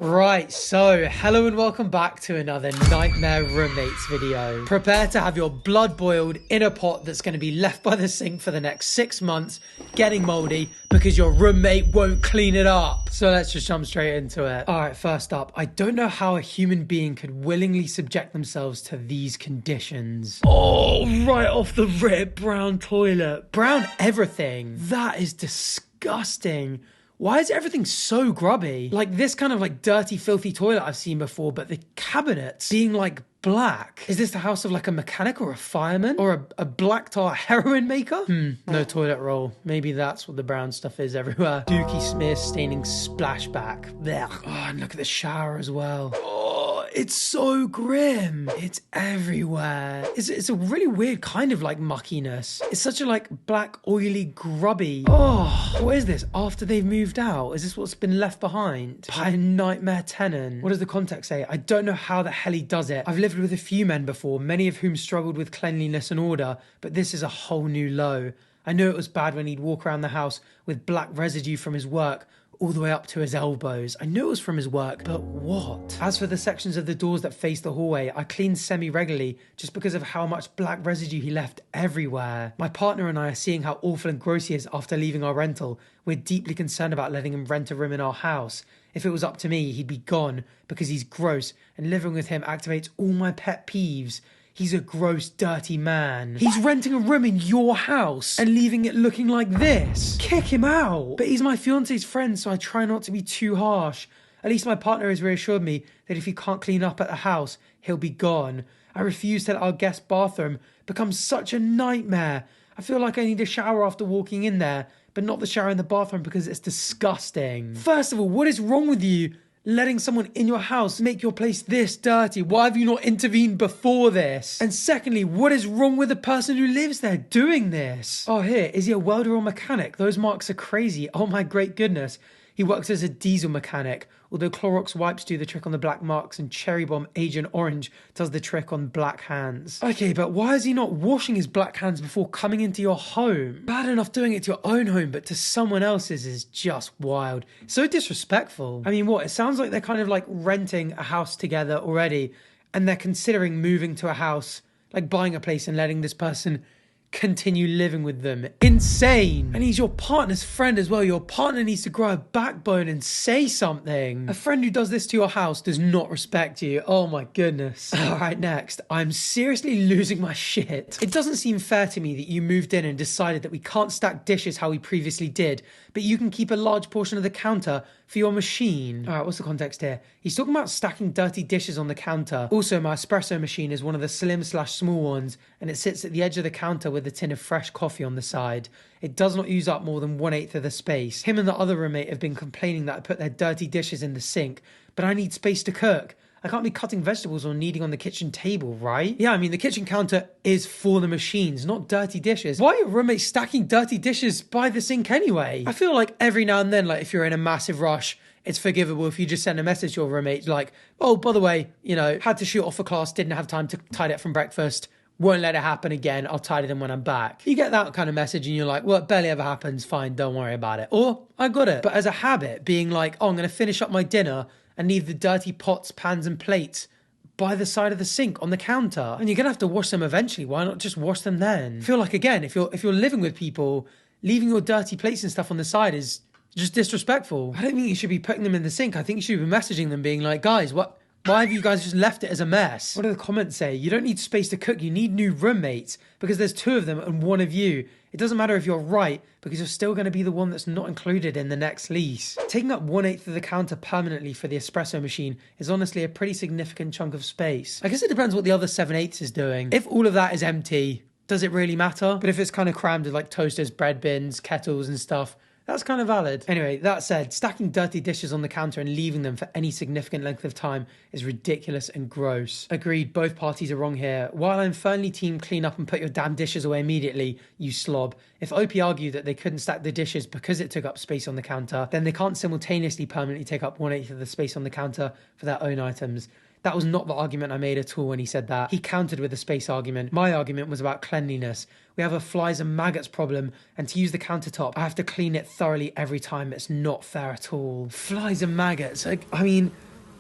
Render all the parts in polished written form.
Right, so hello and welcome back to another Nightmare Roommates video. Prepare to have your blood boiled in a pot that's going to be left by the sink for the next 6 months, getting moldy because your roommate won't clean it up. So let's just jump straight into it. Alright, first up, I don't know how a human being could willingly subject themselves to these conditions. Oh, right off the rip, brown toilet. Brown everything. That is disgusting. Why is everything so grubby? Like this kind of like dirty, filthy toilet I've seen before, but the cabinets being like black. Is this the house of like a mechanic or a fireman? Or a black tar heroin maker? No toilet roll. Maybe that's what the brown stuff is everywhere. Dookie smear staining splashback. Blech. Oh, and look at the shower as well. Oh, it's so grim. It's everywhere. It's a really weird kind of like muckiness. It's such a like black, oily, grubby. Oh, what is this? After they've moved out? Is this what's been left behind by a nightmare tenant? What does the context say? I don't know how the hell he does it. I've lived with a few men before, many of whom struggled with cleanliness and order, but this is a whole new low. I knew it was bad when he'd walk around the house with black residue from his work all the way up to his elbows. I knew it was from his work, but what? As for the sections of the doors that face the hallway, I cleaned semi-regularly just because of how much black residue he left everywhere. My partner and I are seeing how awful and gross he is after leaving our rental. We're deeply concerned about letting him rent a room in our house. If it was up to me, he'd be gone because he's gross, and living with him activates all my pet peeves. He's a gross, dirty man. He's renting a room in your house and leaving it looking like this. Kick him out. But he's my fiance's friend, so I try not to be too harsh. At least my partner has reassured me that if he can't clean up at the house, he'll be gone. I refuse to let our guest bathroom become such a nightmare. I feel like I need a shower after walking in there, but not the shower in the bathroom because it's disgusting. First of all, what is wrong with you? Letting someone in your house make your place this dirty? Why have you not intervened before this? And secondly, what is wrong with the person who lives there doing this? Oh, here, is he a welder or mechanic? Those marks are crazy. Oh my great goodness. He works as a diesel mechanic, although Clorox wipes do the trick on the black marks and Cherry Bomb Agent Orange does the trick on black hands. Okay, but why is he not washing his black hands before coming into your home? Bad enough doing it to your own home, but to someone else's is just wild. So disrespectful. I mean, what? It sounds like they're kind of like renting a house together already, and they're considering moving to a house, like buying a place and letting this person continue living with them. Insane. And he's your partner's friend as well. Your partner needs to grow a backbone and say something. A friend who does this to your house does not respect you. Oh my goodness. Alright, next. I'm seriously losing my shit. It doesn't seem fair to me that you moved in and decided that we can't stack dishes how we previously did, but you can keep a large portion of the counter for your machine. Alright, what's the context here? He's talking about stacking dirty dishes on the counter. Also, my espresso machine is one of the slim/small ones, and it sits at the edge of the counter with a tin of fresh coffee on the side. It does not use up more than 1/8 of the space. Him and the other roommate have been complaining that I put their dirty dishes in the sink, but I need space to cook. I can't be cutting vegetables or kneading on the kitchen table, right? Yeah, I mean, the kitchen counter is for the machines, not dirty dishes. Why are your roommates stacking dirty dishes by the sink anyway? I feel like every now and then, like if you're in a massive rush, it's forgivable if you just send a message to your roommate like, oh, by the way, you know, had to shoot off for class, didn't have time to tidy up from breakfast. Won't let it happen again. I'll tidy them when I'm back. You get that kind of message and you're like, well, it barely ever happens. Fine, don't worry about it. Or, I got it. But as a habit, being like, oh, I'm going to finish up my dinner and leave the dirty pots, pans and plates by the side of the sink on the counter. And you're going to have to wash them eventually. Why not just wash them then? I feel like, again, if you're living with people, leaving your dirty plates and stuff on the side is just disrespectful. I don't think you should be putting them in the sink. I think you should be messaging them being like, guys, why have you guys just left it as a mess? What do the comments say? You don't need space to cook. You need new roommates because there's 2 of them and 1 of you. It doesn't matter if you're right because you're still going to be the one that's not included in the next lease. Taking up 1/8 of the counter permanently for the espresso machine is honestly a pretty significant chunk of space. I guess it depends what the other 7/8 is doing. If all of that is empty, does it really matter? But if it's kind of crammed with like toasters, bread bins, kettles and stuff, that's kind of valid. Anyway, that said, stacking dirty dishes on the counter and leaving them for any significant length of time is ridiculous and gross. Agreed, both parties are wrong here. While I'm firmly team clean up and put your damn dishes away immediately, you slob. If OP argued that they couldn't stack the dishes because it took up space on the counter, then they can't simultaneously permanently take up 1/8 of the space on the counter for their own items. That was not the argument I made at all when he said that. He countered with a space argument. My argument was about cleanliness. We have a flies and maggots problem, and to use the countertop, I have to clean it thoroughly every time. It's not fair at all. Flies and maggots. I mean,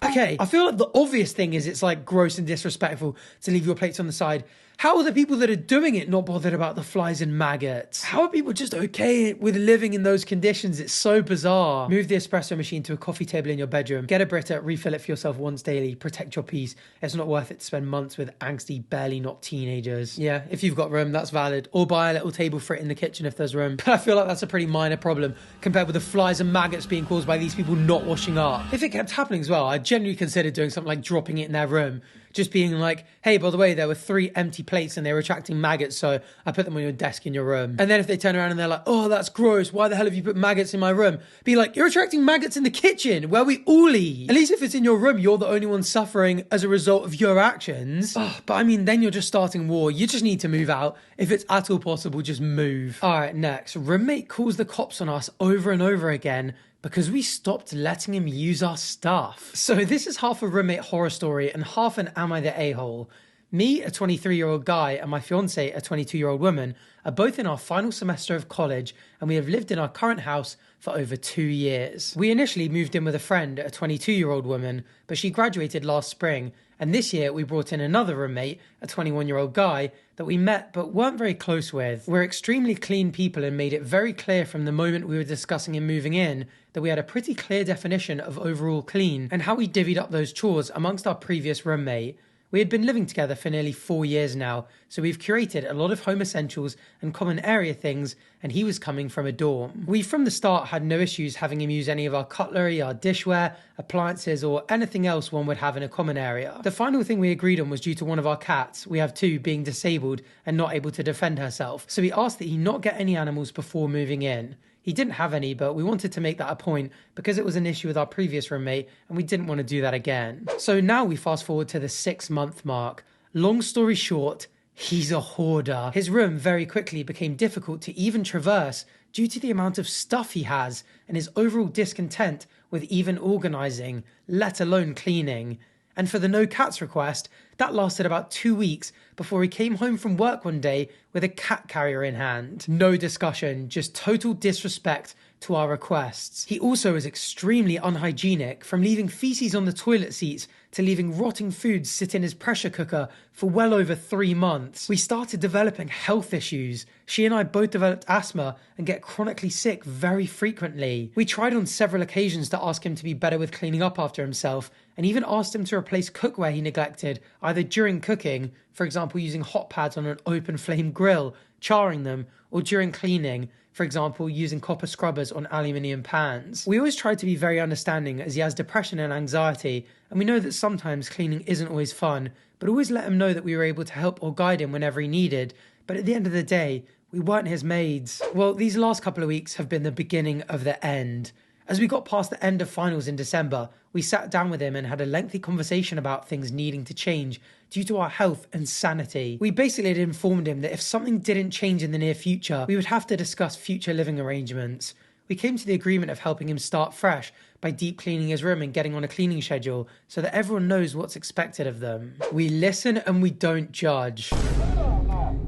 Okay, I feel like the obvious thing is it's like gross and disrespectful to leave your plates on the side. How are the people that are doing it not bothered about the flies and maggots? How are people just okay with living in those conditions? It's so bizarre. Move the espresso machine to a coffee table in your bedroom. Get a Brita, refill it for yourself once daily. Protect your peace. It's not worth it to spend months with angsty, barely not teenagers. Yeah, if you've got room, that's valid. Or buy a little table for it in the kitchen if there's room. But I feel like that's a pretty minor problem compared with the flies and maggots being caused by these people not washing up. If it kept happening as well, I'd genuinely consider doing something like dropping it in their room. Just being like, hey, by the way, there were 3 empty plates and they were attracting maggots, so I put them on your desk in your room. And then if they turn around and they're like, oh, that's gross, why the hell have you put maggots in my room? Be like, you're attracting maggots in the kitchen where we all eat. At least if it's in your room, you're the only one suffering as a result of your actions. But I mean, then you're just starting war. You just need to move out. If it's at all possible, just move. All right, next. Roommate calls the cops on us over and over again because we stopped letting him use our stuff. So this is half a roommate horror story and half an am I the a-hole. Me, a 23-year-old guy, and my fiancée, a 22-year-old woman, are both in our final semester of college, and we have lived in our current house for over 2 years. We initially moved in with a friend, a 22-year-old woman, but she graduated last spring, and this year we brought in another roommate, a 21-year-old guy, that we met but weren't very close with. We're extremely clean people and made it very clear from the moment we were discussing him moving in that we had a pretty clear definition of overall clean and how we divvied up those chores amongst our previous roommate. We had been living together for nearly 4 years now, so we've curated a lot of home essentials and common area things, and he was coming from a dorm. We from the start had no issues having him use any of our cutlery, our dishware, appliances, or anything else one would have in a common area. The final thing we agreed on was due to one of our cats, we have 2, being disabled and not able to defend herself, so we asked that he not get any animals before moving in. He didn't have any, but we wanted to make that a point because it was an issue with our previous roommate and we didn't want to do that again. So now we fast forward to the 6-month mark. Long story short, he's a hoarder. His room very quickly became difficult to even traverse due to the amount of stuff he has and his overall discontent with even organising, let alone cleaning. And for the no cats request, that lasted about 2 weeks before he came home from work one day with a cat carrier in hand. No discussion, just total disrespect to our requests. He also is extremely unhygienic, from leaving feces on the toilet seats to leaving rotting food sit in his pressure cooker for well over 3 months. We started developing health issues. She and I both developed asthma and get chronically sick very frequently. We tried on several occasions to ask him to be better with cleaning up after himself, and even asked him to replace cookware he neglected, either during cooking, for example using hot pads on an open flame grill, charring them, or during cleaning, for example using copper scrubbers on aluminium pans. We always try to be very understanding as he has depression and anxiety, and we know that sometimes cleaning isn't always fun, but always let him know that we were able to help or guide him whenever he needed. But at the end of the day, we weren't his maids. Well, these last couple of weeks have been the beginning of the end. As we got past the end of finals in December, we sat down with him and had a lengthy conversation about things needing to change due to our health and sanity. We basically had informed him that if something didn't change in the near future, we would have to discuss future living arrangements. We came to the agreement of helping him start fresh by deep cleaning his room and getting on a cleaning schedule so that everyone knows what's expected of them. We listen and we don't judge.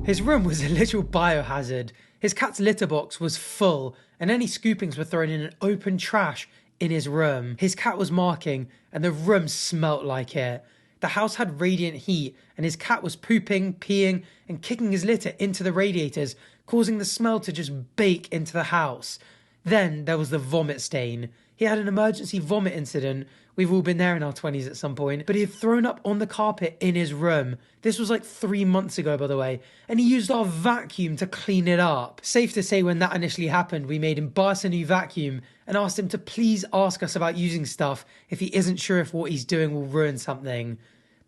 His room was a literal biohazard. His cat's litter box was full, and any scoopings were thrown in an open trash in his room. His cat was marking, and the room smelt like it. The house had radiant heat, and his cat was pooping, peeing, and kicking his litter into the radiators, causing the smell to just bake into the house. Then there was the vomit stain. He had an emergency vomit incident. We've all been there in our 20s at some point, but he had thrown up on the carpet in his room. This was like 3 months ago, by the way, and he used our vacuum to clean it up. Safe to say when that initially happened, we made him buy us a new vacuum and asked him to please ask us about using stuff if he isn't sure if what he's doing will ruin something.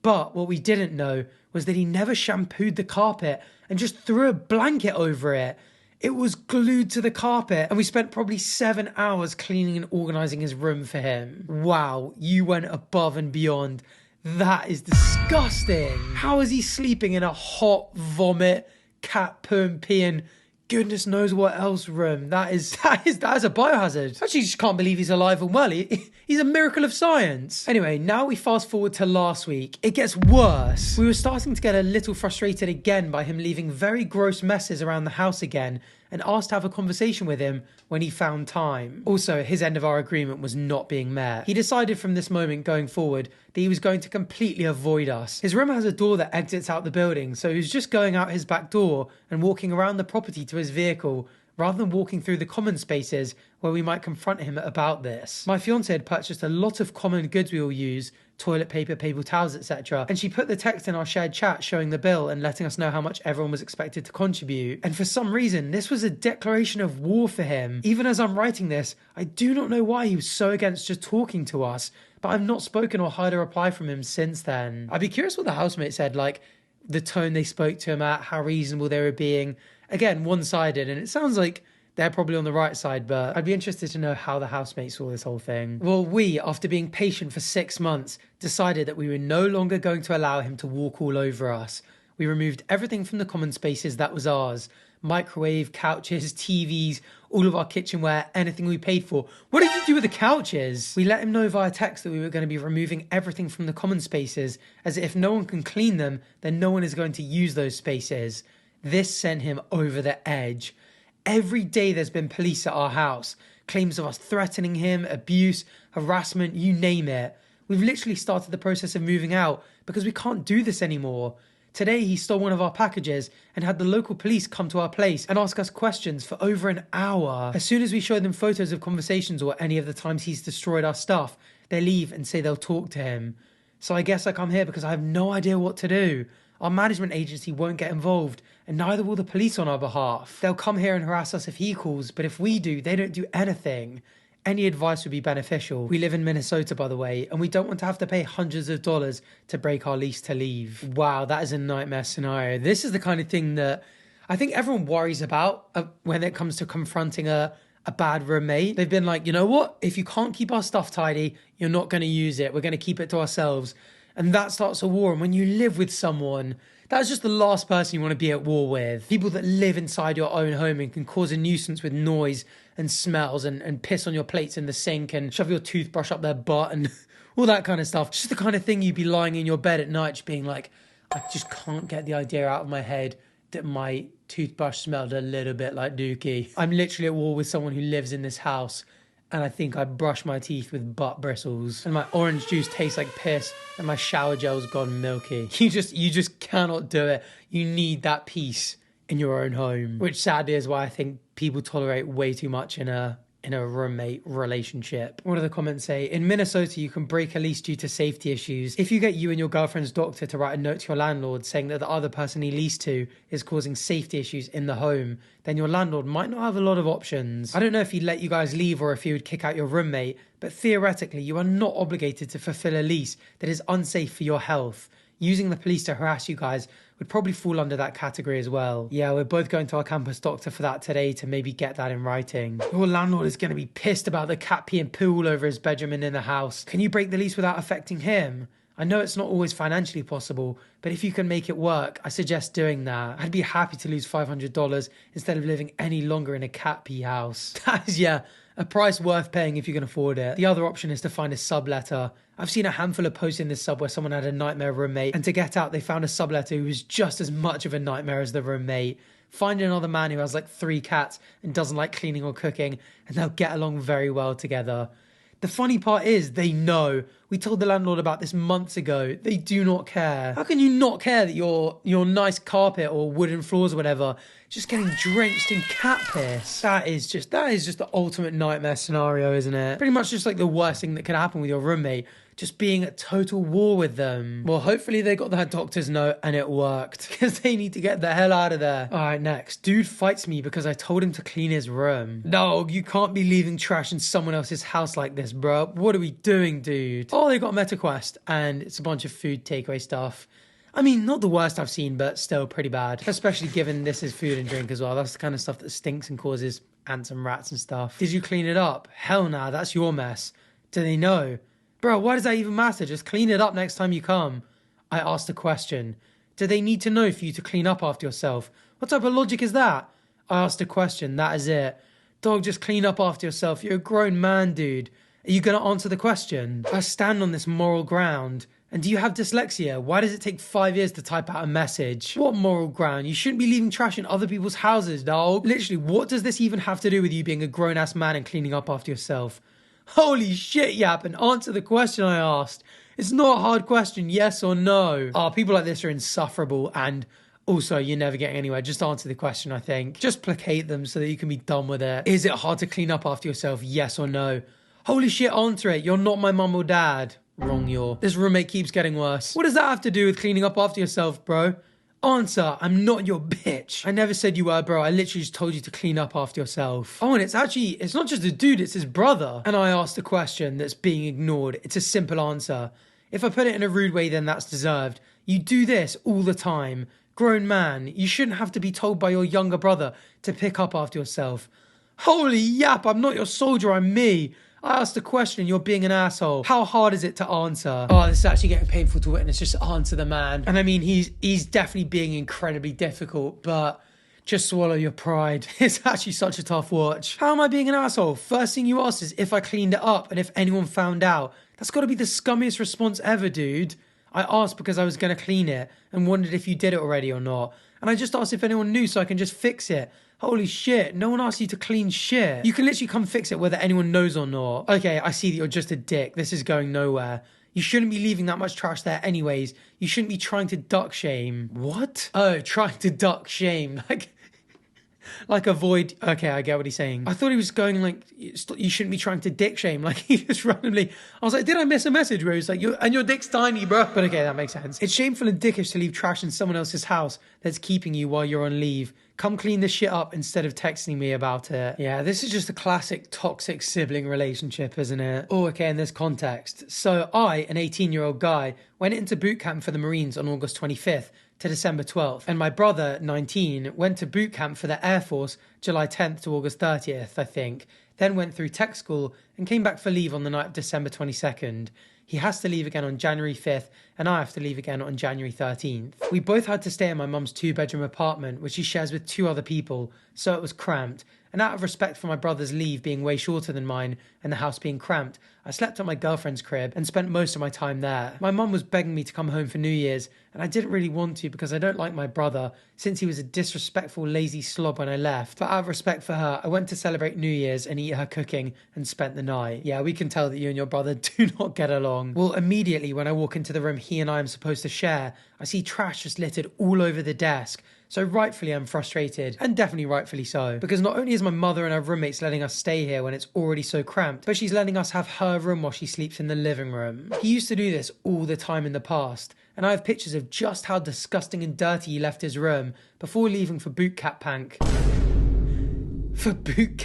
But what we didn't know was that he never shampooed the carpet and just threw a blanket over it. It was glued to the carpet, and we spent probably 7 hours cleaning and organising his room for him. Wow, you went above and beyond. That is disgusting. How is he sleeping in a hot vomit, cat poo and peeing, goodness knows what else room? That is a biohazard. I actually just can't believe he's alive and well. He's a miracle of science. Anyway, now we fast forward to last week. It gets worse. We were starting to get a little frustrated again by him leaving very gross messes around the house again, and asked to have a conversation with him when he found time. Also, his end of our agreement was not being met. He decided from this moment going forward that he was going to completely avoid us. His room has a door that exits out the building, so he was just going out his back door and walking around the property to his vehicle, rather than walking through the common spaces where we might confront him about this. My fiancée had purchased a lot of common goods we all use, toilet paper, paper towels, etc. And she put the text in our shared chat showing the bill and letting us know how much everyone was expected to contribute. And for some reason, this was a declaration of war for him. Even as I'm writing this, I do not know why he was so against just talking to us, but I've not spoken or heard a reply from him since then. I'd be curious what the housemate said, like the tone they spoke to him at, how reasonable they were being. Again, one-sided, and it sounds like they're probably on the right side, but I'd be interested to know how the housemate saw this whole thing. Well, we, after being patient for 6 months, decided that we were no longer going to allow him to walk all over us. We removed everything from the common spaces that was ours. Microwave, couches, TVs, all of our kitchenware, anything we paid for. What did you do with the couches? We let him know via text that we were going to be removing everything from the common spaces, as if no one can clean them, then no one is going to use those spaces. This sent him over the edge. Every day there's been police at our house. Claims of us threatening him, abuse, harassment, you name it. We've literally started the process of moving out because we can't do this anymore. Today he stole one of our packages and had the local police come to our place and ask us questions for over an hour. As soon as we show them photos of conversations or any of the times he's destroyed our stuff, they leave and say they'll talk to him. So I guess I come here because I have no idea what to do. Our management agency won't get involved, and neither will the police on our behalf. They'll come here and harass us if he calls, but if we do, they don't do anything. Any advice would be beneficial. We live in Minnesota, by the way, and we don't want to have to pay hundreds of dollars to break our lease to leave. Wow, that is a nightmare scenario. This is the kind of thing that I think everyone worries about when it comes to confronting a bad roommate. They've been like, you know what? If you can't keep our stuff tidy, you're not going to use it. We're going to keep it to ourselves. And that starts a war. And when you live with someone, that's just the last person you want to be at war with. People that live inside your own home and can cause a nuisance with noise and smells and piss on your plates in the sink and shove your toothbrush up their butt and all that kind of stuff. Just the kind of thing you'd be lying in your bed at night just being like, I just can't get the idea out of my head that my toothbrush smelled a little bit like dookie. I'm literally at war with someone who lives in this house, and I think I brush my teeth with butt bristles, and my orange juice tastes like piss, and my shower gel's gone milky. You just cannot do it. You need that peace in your own home, which sadly is why I think people tolerate way too much in a roommate relationship. What do the comments say? In Minnesota, you can break a lease due to safety issues. If you get you and your girlfriend's doctor to write a note to your landlord saying that the other person he leased to is causing safety issues in the home, then your landlord might not have a lot of options. I don't know if he'd let you guys leave or if he would kick out your roommate, but theoretically, you are not obligated to fulfill a lease that is unsafe for your health. Using the police to harass you guys would probably fall under that category as well. Yeah, we're both going to our campus doctor for that today to maybe get that in writing. Your landlord is going to be pissed about the cat pee and poo all over his bedroom and in the house. Can you break the lease without affecting him? I know it's not always financially possible, but if you can make it work, I suggest doing that. I'd be happy to lose $500 instead of living any longer in a cat pee house. That is, yeah, a price worth paying if you can afford it. The other option is to find a subletter. I've seen a handful of posts in this sub where someone had a nightmare roommate, and to get out, they found a subletter who was just as much of a nightmare as the roommate. Find another man who has like 3 cats and doesn't like cleaning or cooking, and they'll get along very well together. The funny part is they know. We told the landlord about this months ago. They do not care. How can you not care that your nice carpet or wooden floors or whatever just getting drenched in cat piss? That is just the ultimate nightmare scenario, isn't it? Pretty much just like the worst thing that could happen with your roommate. Just being at total war with them. Well, hopefully they got that doctor's note and it worked, because they need to get the hell out of there. All right, next. Dude fights me because I told him to clean his room. No, you can't be leaving trash in someone else's house like this, bro. What are we doing, dude? Oh, they got MetaQuest and it's a bunch of food takeaway stuff. I mean, not the worst I've seen, but still pretty bad. Especially given this is food and drink as well. That's the kind of stuff that stinks and causes ants and rats and stuff. Did you clean it up? Hell nah, that's your mess. Do they know? Bro, why does that even matter? Just clean it up next time you come. I asked a question. Do they need to know for you to clean up after yourself? What type of logic is that? I asked a question, that is it. Dog, just clean up after yourself. You're a grown man, dude. Are you going to answer the question? I stand on this moral ground. And do you have dyslexia? Why does it take 5 years to type out a message? What moral ground? You shouldn't be leaving trash in other people's houses, dog. Literally, what does this even have to do with you being a grown-ass man and cleaning up after yourself? Holy shit, Yap, and answer the question I asked. It's not a hard question, yes or no. People like this are insufferable, and also, you're never getting anywhere. Just answer the question, I think. Just placate them so that you can be done with it. Is it hard to clean up after yourself, yes or no? Holy shit, answer it. You're not my mum or dad. Wrong, you're. This roommate keeps getting worse. What does that have to do with cleaning up after yourself, bro? Answer, I'm not your bitch. I never said you were, bro. I literally just told you to clean up after yourself. Oh, and it's not just a dude, it's his brother. And I asked a question that's being ignored. It's a simple answer. If I put it in a rude way, then that's deserved. You do this all the time. Grown man, you shouldn't have to be told by your younger brother to pick up after yourself. Holy Yap, I'm not your soldier, I'm me. I asked a question, you're being an asshole. How hard is it to answer? Oh, this is actually getting painful to witness. Just answer the man. And I mean, he's definitely being incredibly difficult, but just swallow your pride. It's actually such a tough watch. How am I being an asshole? First thing you asked is if I cleaned it up and if anyone found out. That's got to be the scummiest response ever, dude. I asked because I was going to clean it and wondered if you did it already or not. And I just asked if anyone knew so I can just fix it. Holy shit, no one asked you to clean shit. You can literally come fix it whether anyone knows or not. Okay, I see that you're just a dick. This is going nowhere. You shouldn't be leaving that much trash there anyways. You shouldn't be trying to duck shame. What? Oh, trying to duck shame. Like avoid. Okay, I get what he's saying. I thought he was going like, you shouldn't be trying to dick shame. Like he just randomly, I was like, did I miss a message where he's like, your dick's tiny, bro? But okay, that makes sense. It's shameful and dickish to leave trash in someone else's house that's keeping you while you're on leave. Come clean this shit up instead of texting me about it. Yeah, this is just a classic toxic sibling relationship, isn't it? Oh, okay, in this context. So I, an 18-year-old guy, went into boot camp for the Marines on August 25th to December 12th. And my brother, 19, went to boot camp for the Air Force July 10th to August 30th, I think. Then went through tech school and came back for leave on the night of December 22nd. He has to leave again on January 5th, and I have to leave again on January 13th. We both had to stay in my mum's 2-bedroom apartment, which he shares with 2 other people, so it was cramped. And out of respect for my brother's leave being way shorter than mine and the house being cramped, I slept at my girlfriend's crib and spent most of my time there. My mum was begging me to come home for New Year's, and I didn't really want to because I don't like my brother, since he was a disrespectful, lazy slob when I left. But out of respect for her, I went to celebrate New Year's and eat her cooking and spent the night. Yeah, we can tell that you and your brother do not get along. Well, immediately when I walk into the room he and I am supposed to share, I see trash just littered all over the desk. So rightfully I'm frustrated, and definitely rightfully so, because not only is my mother and her roommates letting us stay here when it's already so cramped, but she's letting us have her room while she sleeps in the living room. He used to do this all the time in the past, and I have pictures of just how disgusting and dirty he left his room before leaving for boot camp pack. For boot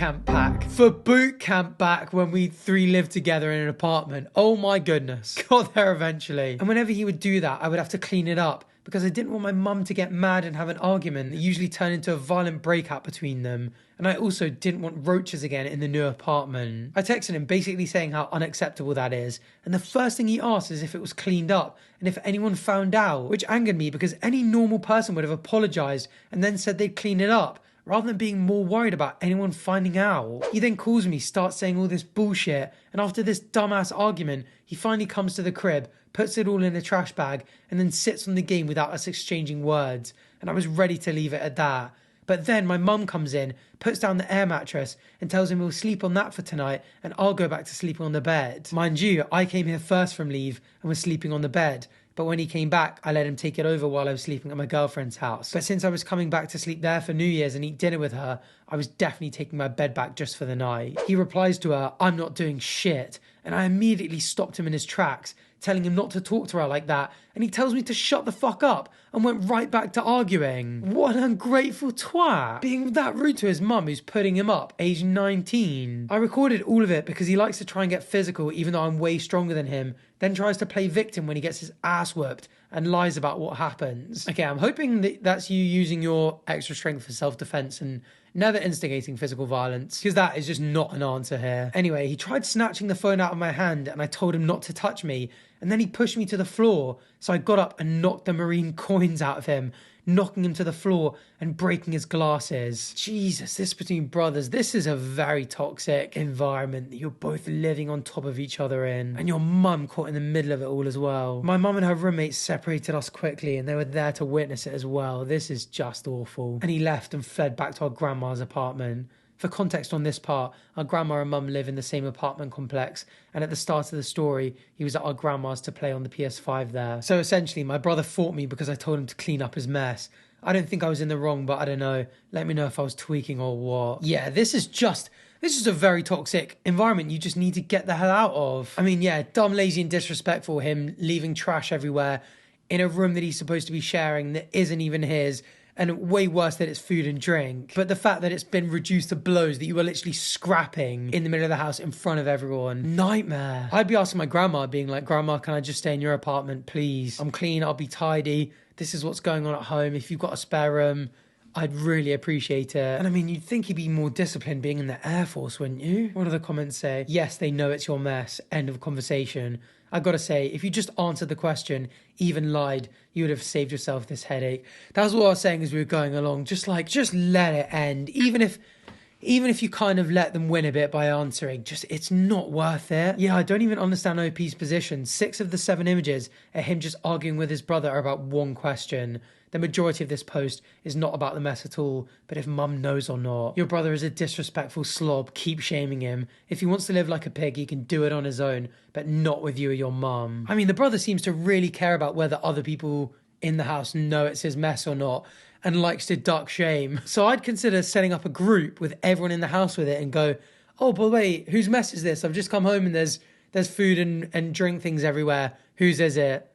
camp back when we 3 lived together in an apartment. Oh my goodness. Got there eventually. And whenever he would do that, I would have to clean it up, because I didn't want my mum to get mad and have an argument that usually turned into a violent breakout between them. And I also didn't want roaches again in the new apartment. I texted him basically saying how unacceptable that is, and the first thing he asked is if it was cleaned up and if anyone found out, which angered me because any normal person would have apologised and then said they'd clean it up, rather than being more worried about anyone finding out. He then calls me, starts saying all this bullshit, and after this dumbass argument, he finally comes to the crib, puts it all in a trash bag, and then sits on the game without us exchanging words. And I was ready to leave it at that. But then my mum comes in, puts down the air mattress, and tells him he'll sleep on that for tonight, and I'll go back to sleeping on the bed. Mind you, I came here first from leave and was sleeping on the bed. But when he came back, I let him take it over while I was sleeping at my girlfriend's house. But since I was coming back to sleep there for New Year's and eat dinner with her, I was definitely taking my bed back just for the night. He replies to her, "I'm not doing shit." And I immediately stopped him in his tracks, telling him not to talk to her like that. And he tells me to shut the fuck up and went right back to arguing. What an ungrateful twat. Being that rude to his mum who's putting him up, age 19. I recorded all of it because he likes to try and get physical even though I'm way stronger than him, then tries to play victim when he gets his ass whooped and lies about what happens. Okay, I'm hoping that that's you using your extra strength for self-defense and never instigating physical violence, because that is just not an answer here. Anyway, he tried snatching the phone out of my hand and I told him not to touch me, and then he pushed me to the floor. So I got up and knocked the marine coins out of him, knocking him to the floor and breaking his glasses. Jesus, this between brothers, this is a very toxic environment that you're both living on top of each other in. And your mum caught in the middle of it all as well. My mum and her roommates separated us quickly and they were there to witness it as well. This is just awful. And he left and fled back to our grandma's apartment. For context on this part, our grandma and mum live in the same apartment complex, and at the start of the story, he was at our grandma's to play on the PS5 there. So essentially, my brother fought me because I told him to clean up his mess. I don't think I was in the wrong, but I don't know. Let me know if I was tweaking or what. Yeah, this is a very toxic environment you just need to get the hell out of. I mean, yeah, dumb, lazy and disrespectful, him leaving trash everywhere in a room that he's supposed to be sharing that isn't even his. And way worse that it's food and drink. But the fact that it's been reduced to blows, that you were literally scrapping in the middle of the house in front of everyone. Nightmare. I'd be asking my grandma, being like, Grandma, can I just stay in your apartment, please? I'm clean, I'll be tidy. This is what's going on at home. If you've got a spare room, I'd really appreciate it. And I mean, you'd think he'd be more disciplined being in the Air Force, wouldn't you? What do the comments say? Yes, they know it's your mess. End of conversation. I gotta say, if you just answered the question, even lied, you would have saved yourself this headache. That was what I was saying as we were going along. Just let it end. Even if you kind of let them win a bit by answering, it's not worth it. Yeah, I don't even understand OP's position. 6 of the 7 images are him just arguing with his brother about one question. The majority of this post is not about the mess at all, but if mum knows or not. Your brother is a disrespectful slob, keep shaming him. If he wants to live like a pig, he can do it on his own, but not with you or your mum. I mean, the brother seems to really care about whether other people in the house know it's his mess or not, and likes to duck shame. So I'd consider setting up a group with everyone in the house with it and go, oh, by the way, whose mess is this? I've just come home and there's food and drink things everywhere. Whose is it?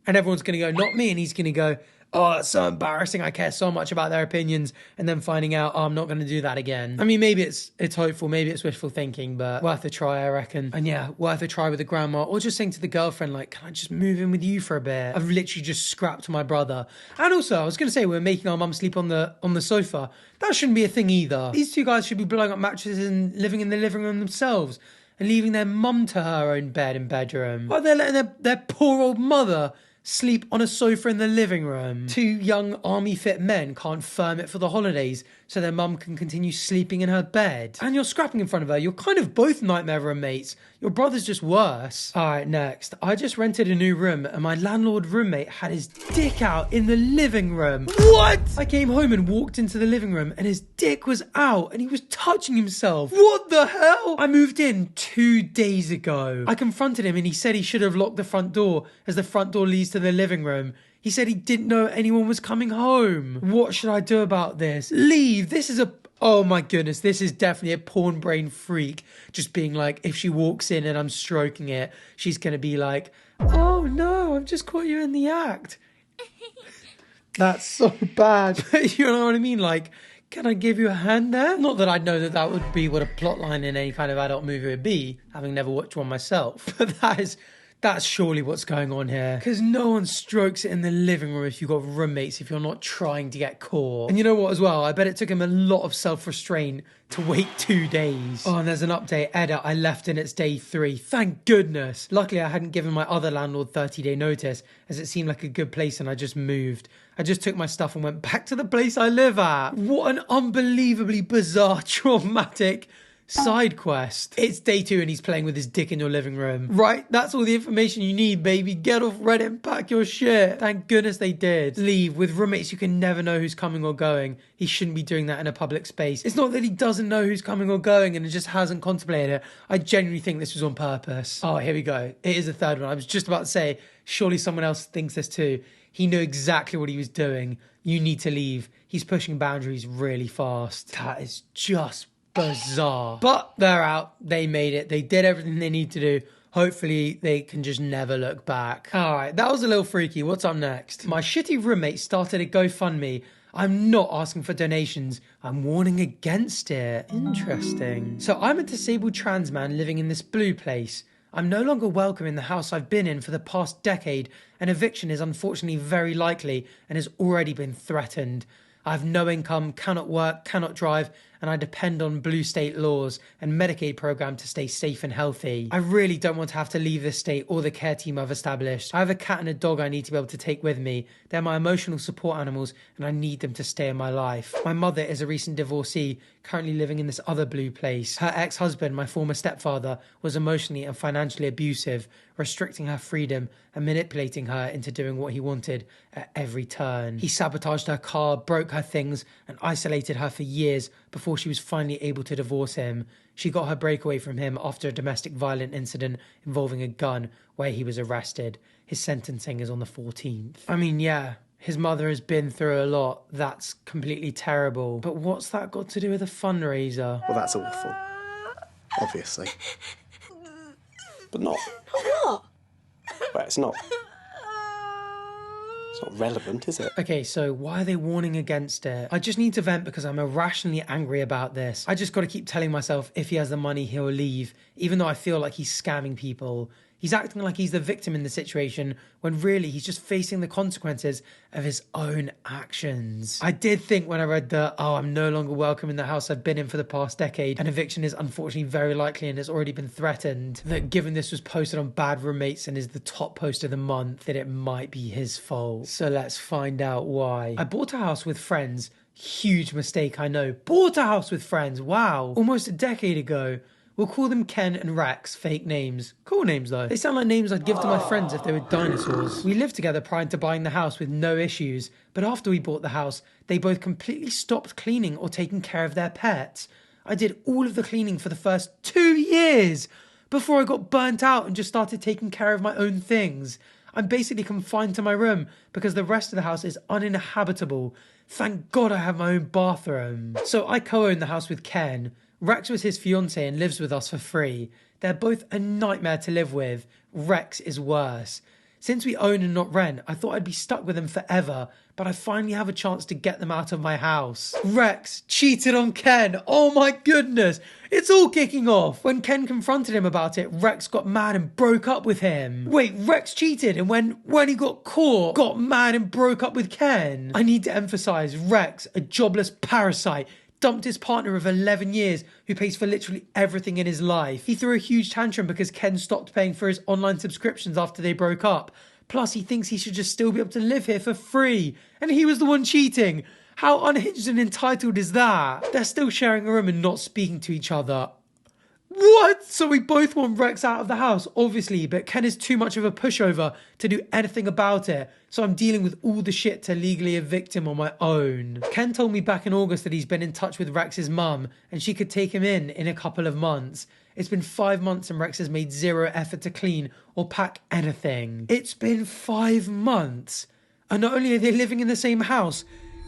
And everyone's going to go, not me. And he's going to go, oh, that's so embarrassing. I care so much about their opinions. And then finding out, oh, I'm not going to do that again. I mean, maybe it's hopeful. Maybe it's wishful thinking, but worth a try, I reckon. And yeah, worth a try with the grandma, or just saying to the girlfriend, like, can I just move in with you for a bit? I've literally just scrapped my brother. And also, I was going to say, we're making our mum sleep on the sofa. That shouldn't be a thing either. These two guys should be blowing up mattresses and living in the living room themselves and leaving their mum to her own bed and bedroom. Why they're letting their poor old mother sleep on a sofa in the living room. 2 young army fit men can't firm it for the holidays so their mum can continue sleeping in her bed. And you're scrapping in front of her. You're kind of both nightmare roommates. Your brother's just worse. Alright, next. I just rented a new room and my landlord roommate had his dick out in the living room. What? I came home and walked into the living room and his dick was out and he was touching himself. What the hell? I moved in 2 days ago. I confronted him and he said he should have locked the front door as the front door leads to the living room. He said he didn't know anyone was coming home. What should I do about this? Leave. This is oh my goodness, this is definitely a porn brain freak. Just being like, if she walks in and I'm stroking it, she's going to be like, oh no, I've just caught you in the act. That's so bad. You know what I mean? Like, can I give you a hand there? Not that I know that would be what a plotline in any kind of adult movie would be, having never watched one myself. But that's surely what's going on here. Because no one strokes it in the living room if you've got roommates, if you're not trying to get caught. And you know what as well? I bet it took him a lot of self-restraint to wait 2 days. Oh, and there's an update. Edit, I left in it's day 3. Thank goodness. Luckily, I hadn't given my other landlord 30-day notice, as it seemed like a good place and I just moved. I just took my stuff and went back to the place I live at. What an unbelievably bizarre, traumatic side quest. It's day 2 and he's playing with his dick in your living room. Right, that's all the information you need, baby. Get off Reddit and pack your shit. Thank goodness they did. Leave. With roommates, you can never know who's coming or going. He shouldn't be doing that in a public space. It's not that he doesn't know who's coming or going and just hasn't contemplated it. I genuinely think this was on purpose. Oh, here we go. It is a third one. I was just about to say, surely someone else thinks this too. He knew exactly what he was doing. You need to leave. He's pushing boundaries really fast. That is just bizarre. But they're out. They made it. They did everything they need to do. Hopefully they can just never look back. All right, that was a little freaky. What's up next? My shitty roommate started a GoFundMe. I'm not asking for donations. I'm warning against it. Interesting. So I'm a disabled trans man living in this blue place. I'm no longer welcome in the house I've been in for the past decade, and eviction is unfortunately very likely and has already been threatened. I have no income, cannot work, cannot drive, and I depend on blue state laws and Medicaid program to stay safe and healthy. I really don't want to have to leave this state or the care team I've established. I have a cat and a dog I need to be able to take with me. They're my emotional support animals and I need them to stay in my life. My mother is a recent divorcee, currently living in this other blue place. Her ex-husband, my former stepfather, was emotionally and financially abusive, restricting her freedom and manipulating her into doing what he wanted at every turn. He sabotaged her car, broke her things, and isolated her for years before she was finally able to divorce him. She got her breakaway from him after a domestic violent incident involving a gun where he was arrested. His sentencing is on the 14th. I mean, yeah, his mother has been through a lot. That's completely terrible. But what's that got to do with a fundraiser? Well, that's awful. Obviously. But not. What? Well, it's not relevant, is it? Okay, so why are they warning against it? I just need to vent because I'm irrationally angry about this. I just got to keep telling myself if he has the money, he'll leave, even though I feel like he's scamming people. He's acting like he's the victim in the situation when really he's just facing the consequences of his own actions. I did think when I read I'm no longer welcome in the house I've been in for the past decade, and eviction is unfortunately very likely and has already been threatened, that given this was posted on Bad Roommates and is the top post of the month, that it might be his fault. So let's find out why. I bought a house with friends. Huge mistake, I know. Bought a house with friends, wow. Almost a decade ago. We'll call them Ken and Rex, fake names. Cool names though. They sound like names I'd give to my friends if they were dinosaurs. We lived together prior to buying the house with no issues, but after we bought the house, they both completely stopped cleaning or taking care of their pets. I did all of the cleaning for the first 2 years before I got burnt out and just started taking care of my own things. I'm basically confined to my room because the rest of the house is uninhabitable. Thank God I have my own bathroom. So I co-own the house with Ken. Rex was his fiancée and lives with us for free. They're both a nightmare to live with. Rex is worse. Since we own and not rent, I thought I'd be stuck with them forever, but I finally have a chance to get them out of my house. Rex cheated on Ken. Oh my goodness. It's all kicking off. When Ken confronted him about it, Rex got mad and broke up with him. Wait, Rex cheated and when he got caught, got mad and broke up with Ken? I need to emphasize, Rex, a jobless parasite, dumped his partner of 11 years who pays for literally everything in his life. He threw a huge tantrum because Ken stopped paying for his online subscriptions after they broke up. Plus, he thinks he should just still be able to live here for free. And he was the one cheating. How unhinged and entitled is that? They're still sharing a room and not speaking to each other. What? So we both want Rex out of the house, obviously, but Ken is too much of a pushover to do anything about it. So I'm dealing with all the shit to legally evict him on my own. Ken told me back in August that he's been in touch with Rex's mum and she could take him in a couple of months. It's been 5 months and Rex has made zero effort to clean or pack anything. It's been 5 months. And not only are they living in the same house,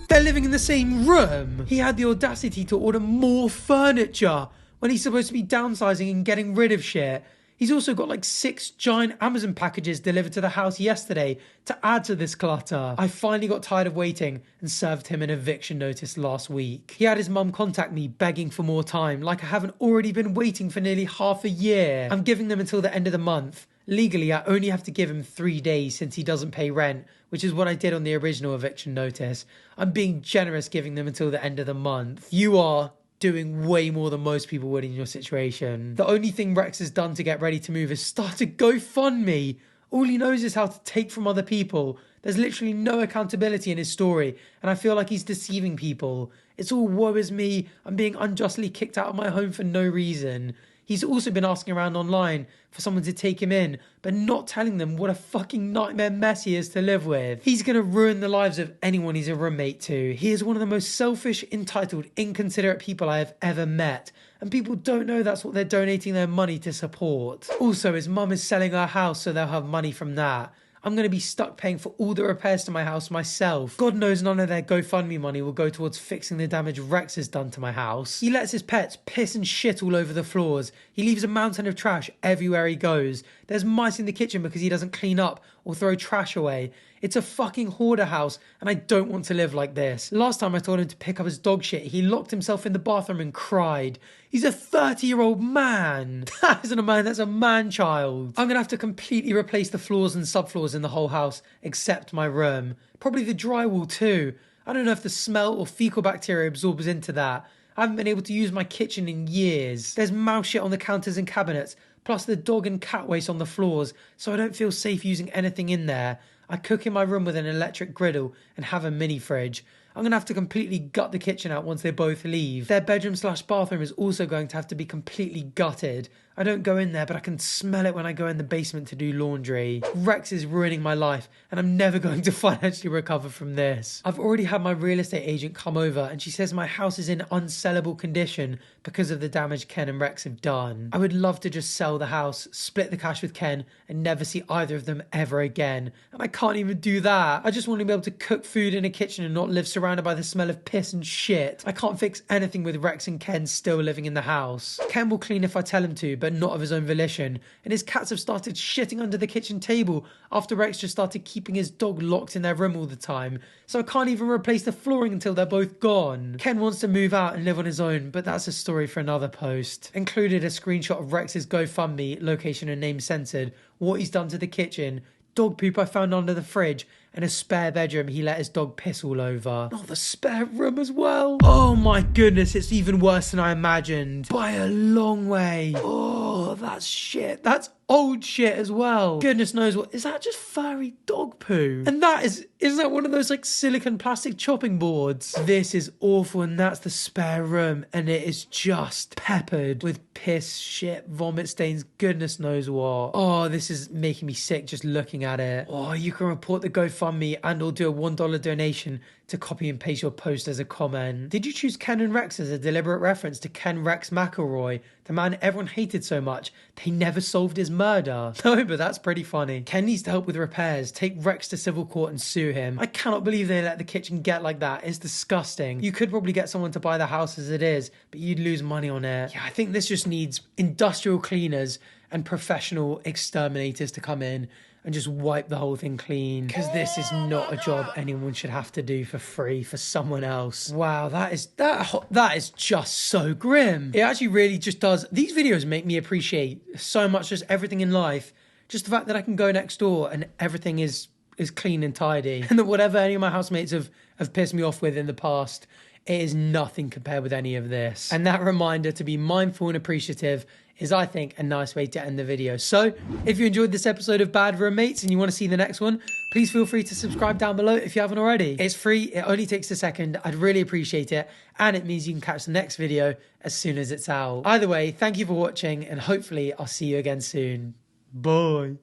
they're living in the same room. He had the audacity to order more furniture when he's supposed to be downsizing and getting rid of shit. He's also got like 6 giant Amazon packages delivered to the house yesterday to add to this clutter. I finally got tired of waiting and served him an eviction notice last week. He had his mum contact me begging for more time, like I haven't already been waiting for nearly half a year. I'm giving them until the end of the month. Legally, I only have to give him 3 days since he doesn't pay rent, which is what I did on the original eviction notice. I'm being generous giving them until the end of the month. You are doing way more than most people would in your situation. The only thing Rex has done to get ready to move is start a GoFundMe. All he knows is how to take from other people. There's literally no accountability in his story, and I feel like he's deceiving people. It's all woe is me, I'm being unjustly kicked out of my home for no reason. He's also been asking around online for someone to take him in, but not telling them what a fucking nightmare mess he is to live with. He's going to ruin the lives of anyone he's a roommate to. He is one of the most selfish, entitled, inconsiderate people I have ever met. And people don't know that's what they're donating their money to support. Also, his mum is selling her house so they'll have money from that. I'm going to be stuck paying for all the repairs to my house myself. God knows none of their GoFundMe money will go towards fixing the damage Rex has done to my house. He lets his pets piss and shit all over the floors. He leaves a mountain of trash everywhere he goes. There's mice in the kitchen because he doesn't clean up or throw trash away. It's a fucking hoarder house and I don't want to live like this. Last time I told him to pick up his dog shit, he locked himself in the bathroom and cried. He's a 30-year-old man. That isn't a man, that's a man-child. I'm going to have to completely replace the floors and subfloors in the whole house, except my room. Probably the drywall too. I don't know if the smell or fecal bacteria absorbs into that. I haven't been able to use my kitchen in years. There's mouse shit on the counters and cabinets, plus the dog and cat waste on the floors, so I don't feel safe using anything in there. I cook in my room with an electric griddle and have a mini fridge. I'm going to have to completely gut the kitchen out once they both leave. Their bedroom/bathroom is also going to have to be completely gutted. I don't go in there, but I can smell it when I go in the basement to do laundry. Rex is ruining my life, and I'm never going to financially recover from this. I've already had my real estate agent come over, and she says my house is in unsellable condition because of the damage Ken and Rex have done. I would love to just sell the house, split the cash with Ken, and never see either of them ever again. And I can't even do that. I just want to be able to cook food in a kitchen and not live surrounded by the smell of piss and shit. I can't fix anything with Rex and Ken still living in the house. Ken will clean if I tell him to, but not of his own volition, and his cats have started shitting under the kitchen table after Rex just started keeping his dog locked in their room all the time, so I can't even replace the flooring until they're both gone. Ken wants to move out and live on his own, but that's a story for another post. Included a screenshot of Rex's GoFundMe, location and name censored, what he's done to the kitchen, dog poop I found under the fridge, and a spare bedroom he let his dog piss all over. Oh, the spare room as well. Oh my goodness, it's even worse than I imagined. By a long way. Oh, that's shit. That's old shit as well. Goodness knows what. Is that just furry dog poo? And isn't that one of those like silicone plastic chopping boards? This is awful, and that's the spare room, and it is just peppered with piss, shit, vomit stains, goodness knows what. Oh, this is making me sick just looking at it. Oh, you can report the GoFundMe and or do a $1 donation to copy and paste your post as a comment. Did you choose Ken and Rex as a deliberate reference to Ken Rex McElroy, the man everyone hated so much they never solved his murder? No, but that's pretty funny. Ken needs to help with repairs. Take Rex to civil court and sue him. I cannot believe they let the kitchen get like that. It's disgusting. You could probably get someone to buy the house as it is, but you'd lose money on it. Yeah, I think this just needs industrial cleaners and professional exterminators to come in and just wipe the whole thing clean, because this is not a job anyone should have to do for free for someone else. Wow, that is just so grim. It actually really just does. These videos make me appreciate so much just everything in life. Just the fact that I can go next door and everything is clean and tidy, and that whatever any of my housemates have pissed me off with in the past, it is nothing compared with any of this. And that reminder to be mindful and appreciative is, I think, a nice way to end the video. So if you enjoyed this episode of Bad Roommates and you want to see the next one, please feel free to subscribe down below if you haven't already. It's free, it only takes a second. I'd really appreciate it, and it means you can catch the next video as soon as it's out. Either way, thank you for watching, and hopefully I'll see you again soon. Bye.